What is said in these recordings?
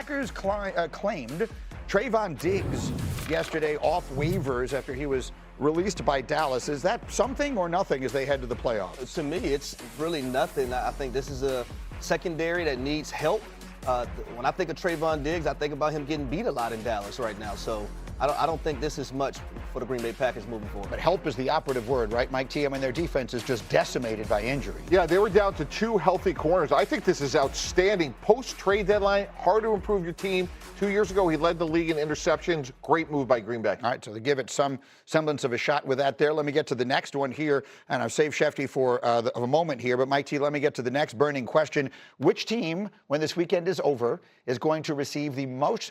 Packers claimed Trevon Diggs yesterday off waivers after he was released by Dallas. Is that something or nothing as they head to the playoffs? To me, it's really nothing. I think this is a secondary that needs help. When I think of Trevon Diggs, I think about him getting beat a lot in Dallas right now. So I don't think this is much for the Green Bay Packers moving forward. But help is the operative word, right, Mike T? I mean, their defense is just decimated by injury. Yeah, they were down to 2 healthy corners. I think this is outstanding. Post-trade deadline, hard to improve your team. 2 years ago, he led the league in interceptions. Great move by Green Bay. All right, so they give it some semblance of a shot with that there. Let me get to the next one here, and I've saved Schefter for a moment here. But, Mike T, let me get to the next burning question. Which team, when this weekend is over, is going to receive the much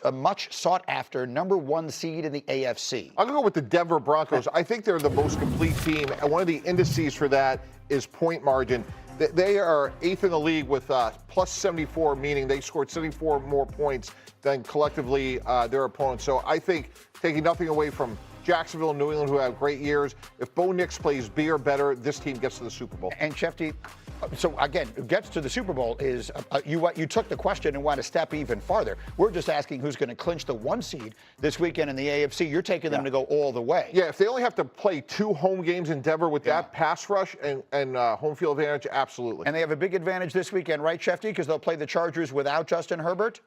sought-after #1 seed in the AFC? I'm going to go with the Denver Broncos. I think they're the most complete team, and one of the indices for that is point margin. They are 8th in the league with plus 74, meaning they scored 74 more points than collectively their opponents. So I think taking nothing away from Jacksonville and New England, who have great years, if Bo Nix plays B or better, this team gets to the Super Bowl. And Schefter, so again, gets to the Super Bowl is you took the question and want to step even farther. We're just asking who's going to clinch the 1 seed this weekend in the AFC. You're taking them to go all the way. Yeah, if they only have to play 2 home games in Denver with that pass rush and home field advantage, absolutely. And they have a big advantage this weekend, right, Schefter? Because they'll play the Chargers without Justin Herbert?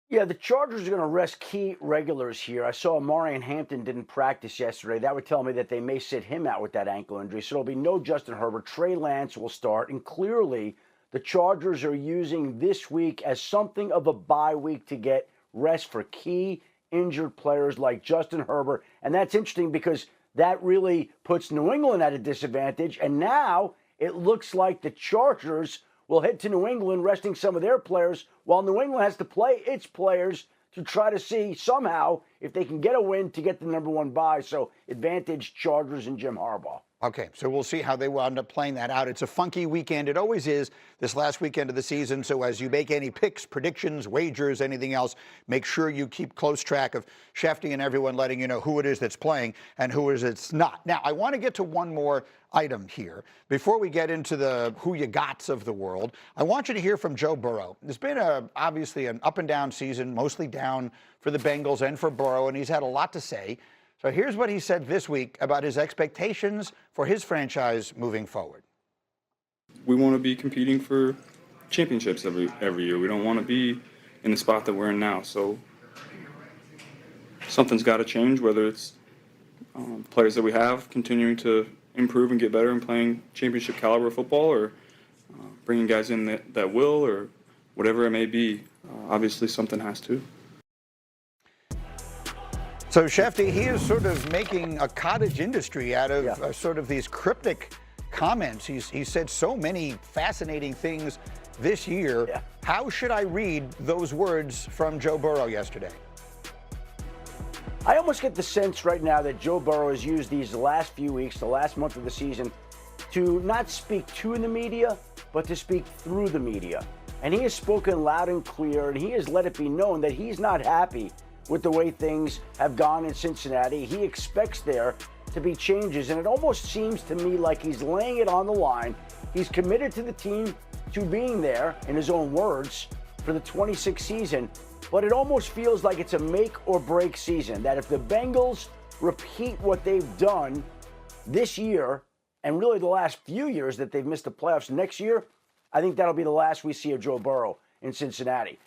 Yeah, the Chargers are going to rest key regulars here. I saw Amari Hampton didn't practice yesterday. That would tell me that they may sit him out with that ankle injury. So there'll be no Justin Herbert. Trey Lance will start. And clearly, the Chargers are using this week as something of a bye week to get rest for key injured players like Justin Herbert. And that's interesting because that really puts New England at a disadvantage. And now it looks like the Chargers will head to New England, resting some of their players, while New England has to play its players to try to see somehow if they can get a win to get the #1 bye. So advantage Chargers and Jim Harbaugh. Okay, so we'll see how they will end up playing that out. It's a funky weekend. It always is this last weekend of the season. So as you make any picks, predictions, wagers, anything else, make sure you keep close track of Schefter and everyone letting you know who it is that's playing and who it is that's not. Now, I want to get to one more item here. Before we get into the who you gots of the world, I want you to hear from Joe Burrow. It's been obviously an up and down season, mostly down for the Bengals and for Burrow, and he's had a lot to say. So here's what he said this week about his expectations for his franchise moving forward. We want to be competing for championships every year. We don't want to be in the spot that we're in now. So something's got to change, whether it's players that we have continuing to improve and get better and playing championship caliber football, or bringing guys in that will, or whatever it may be. Obviously, something has to. So, Schefter, he is sort of making a cottage industry out of sort of these cryptic comments. He said so many fascinating things this year. Yeah. How should I read those words from Joe Burrow yesterday? I almost get the sense right now that Joe Burrow has used these last few weeks, the last month of the season, to not speak to the media, but to speak through the media. And he has spoken loud and clear, and he has let it be known that he's not happy with the way things have gone in Cincinnati. He expects there to be changes, and it almost seems to me like he's laying it on the line. He's committed to the team to being there, in his own words, for the 26th season, but it almost feels like it's a make or break season, that if the Bengals repeat what they've done this year, and really the last few years that they've missed the playoffs next year, I think that'll be the last we see of Joe Burrow in Cincinnati.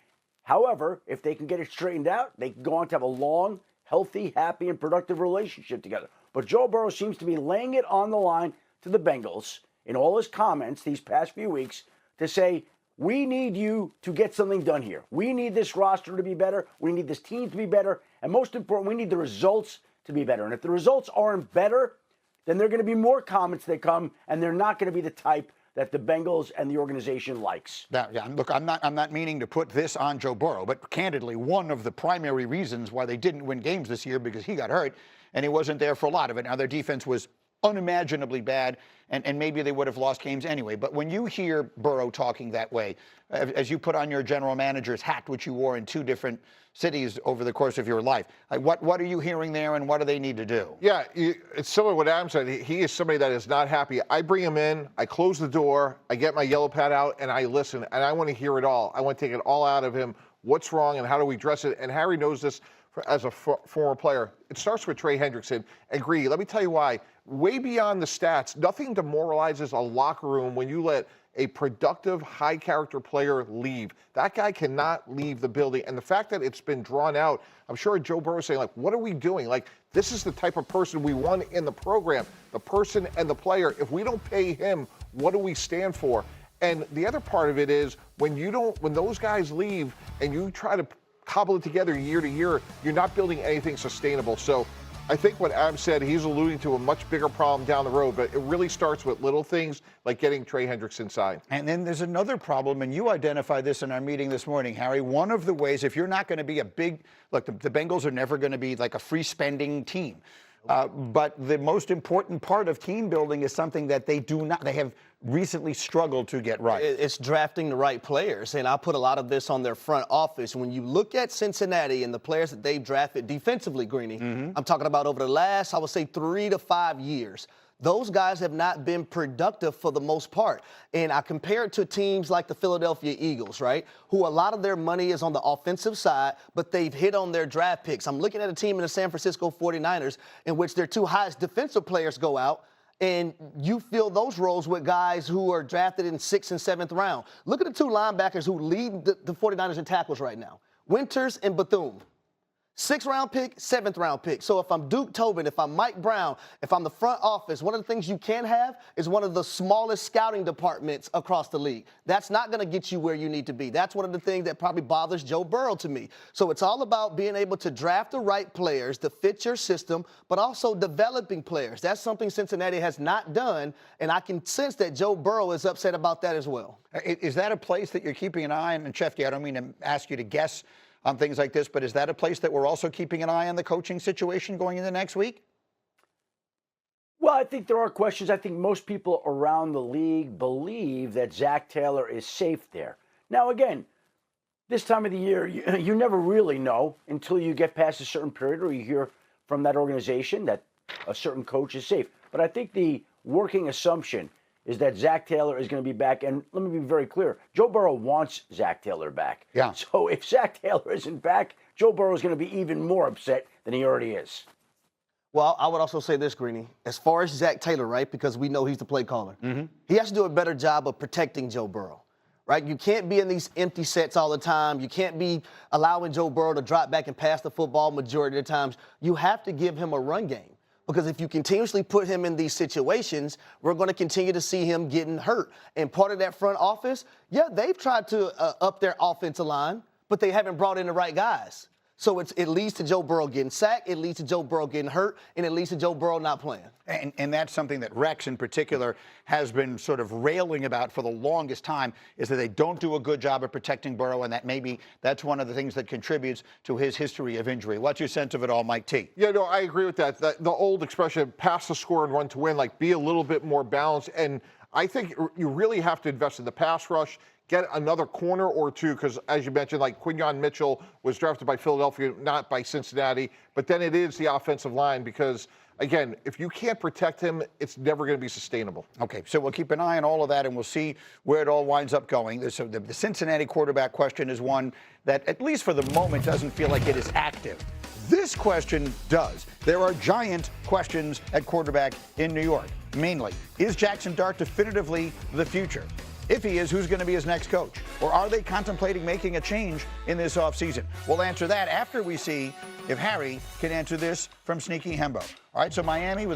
However, if they can get it straightened out, they can go on to have a long, healthy, happy, and productive relationship together. But Joe Burrow seems to be laying it on the line to the Bengals in all his comments these past few weeks to say, we need you to get something done here. We need this roster to be better. We need this team to be better. And most important, we need the results to be better. And if the results aren't better, then there are going to be more comments that come, and they're not going to be the type that the Bengals and the organization likes. Now, yeah, look, I'm not meaning to put this on Joe Burrow, but candidly, one of the primary reasons why they didn't win games this year because he got hurt and he wasn't there for a lot of it. Now, their defense was unimaginably bad, and maybe they would have lost games anyway. But when you hear Burrow talking that way, as you put on your general manager's hat, which you wore in 2 different cities over the course of your life, like what are you hearing there, and what do they need to do? Yeah, it's similar to what Adam said. He is somebody that is not happy. I bring him in, I close the door, I get my yellow pad out, and I listen, and I want to hear it all. I want to take it all out of him, what's wrong and how do we address it. And Harry knows this as a former player. It starts with Trey Hendrickson. And Greedy, let me tell you why. Way beyond the stats, nothing demoralizes a locker room when you let a productive, high-character player leave. That guy cannot leave the building. And the fact that it's been drawn out, I'm sure Joe Burrow is saying, like, what are we doing? Like, this is the type of person we want in the program, the person and the player. If we don't pay him, what do we stand for? And the other part of it is when those guys leave and you try to cobble it together year to year, you're not building anything sustainable. So I think what Adam said, he's alluding to a much bigger problem down the road, but it really starts with little things like getting Trey Hendrickson signed. And then there's another problem, and you identified this in our meeting this morning, Harry. One of the ways, if you're not going to be a big, look, the Bengals are never going to be like a free spending team. But the most important part of team building is something that they have recently struggled to get right. It's drafting the right players, and I put a lot of this on their front office. When you look at Cincinnati and the players that they've drafted defensively, Greeny, I'm talking about over the last, I would say, 3 to 5 years. Those guys have not been productive for the most part. And I compare it to teams like the Philadelphia Eagles, right, who a lot of their money is on the offensive side, but they've hit on their draft picks. I'm looking at a team in the San Francisco 49ers in which their 2 highest defensive players go out, and you fill those roles with guys who are drafted in 6th and 7th round. Look at the 2 linebackers who lead the 49ers in tackles right now, Winters and Bethune. 6th-round pick, 7th-round pick. So if I'm Duke Tobin, if I'm Mike Brown, if I'm the front office, one of the things you can have is one of the smallest scouting departments across the league. That's not going to get you where you need to be. That's one of the things that probably bothers Joe Burrow to me. So it's all about being able to draft the right players to fit your system, but also developing players. That's something Cincinnati has not done, and I can sense that Joe Burrow is upset about that as well. Is that a place that you're keeping an eye on? And Schefter, I don't mean to ask you to guess on things like this, but is that a place that we're also keeping an eye on the coaching situation going into next week? Well, I think there are questions. I think most people around the league believe that Zach Taylor is safe there. Now, again, this time of the year, you never really know until you get past a certain period or you hear from that organization that a certain coach is safe. But I think the working assumption is that Zach Taylor is going to be back. And let me be very clear. Joe Burrow wants Zach Taylor back. Yeah. So if Zach Taylor isn't back, Joe Burrow is going to be even more upset than he already is. Well, I would also say this, Greeny. As far as Zach Taylor, right, because we know he's the play caller, he has to do a better job of protecting Joe Burrow, right? You can't be in these empty sets all the time. You can't be allowing Joe Burrow to drop back and pass the football majority of the times. You have to give him a run game. Because if you continuously put him in these situations, we're going to continue to see him getting hurt. And part of that front office, yeah, they've tried to up their offensive line, but they haven't brought in the right guys. So it leads to Joe Burrow getting sacked, it leads to Joe Burrow getting hurt, and it leads to Joe Burrow not playing. And that's something that Rex in particular has been sort of railing about for the longest time, is that they don't do a good job of protecting Burrow, and that maybe that's one of the things that contributes to his history of injury. What's your sense of it all, Mike T? Yeah, no, I agree with that. The old expression, pass the score and run to win, like be a little bit more balanced. And I think you really have to invest in the pass rush, get another corner or two, because as you mentioned, like Quinyon Mitchell was drafted by Philadelphia, not by Cincinnati. But then it is the offensive line because, again, if you can't protect him, it's never going to be sustainable. Okay, so we'll keep an eye on all of that, and we'll see where it all winds up going. So the Cincinnati quarterback question is one that, at least for the moment, doesn't feel like it is active. This question does. There are giant questions at quarterback in New York. Mainly, is Jackson Dart definitively the future? If he is, who's going to be his next coach? Or are they contemplating making a change in this offseason? We'll answer that after we see if Harry can answer this from Sneaky Hembo. All right, so Miami with